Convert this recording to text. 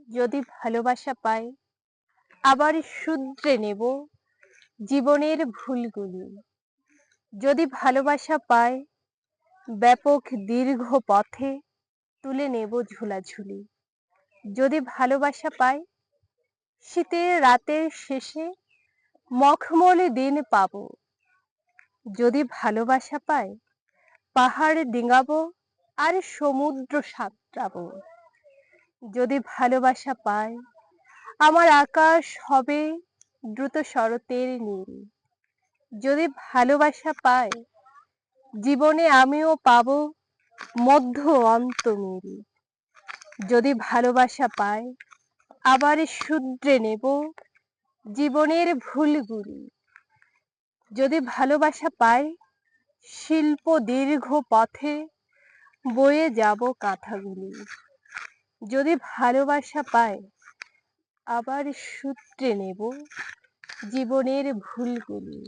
যদি ভালোবাসা পাই আবার শুধরে নেব জীবনের ভুলগুলি। যদি ভালোবাসা পাই ব্যাপক দীর্ঘ পথে তুলে নেব ঝুলাঝুলি। যদি ভালোবাসা পাই শীতের রাতের শেষে মখমলে দিন পাবো। যদি ভালোবাসা পাই পাহাড় ডিঙাবো আর সমুদ্র সাঁতরাবো। যদি ভালোবাসা পাই আমার আকাশ হবে দ্রুত শরতের নীল। যদি ভালোবাসা পাই জীবনে আমিও পাবো মধ্য অন্ত মিল। যদি ভালোবাসা পাই আবার শুধরে নেব জীবনের ভুলগুলি। যদি ভালোবাসা পাই শিল্প দীর্ঘ পথে বয়ে যাব কাঁথাগুলি। যদি ভালোবাসা পাই আবার শুধরে নেব জীবনের ভুলগুলি।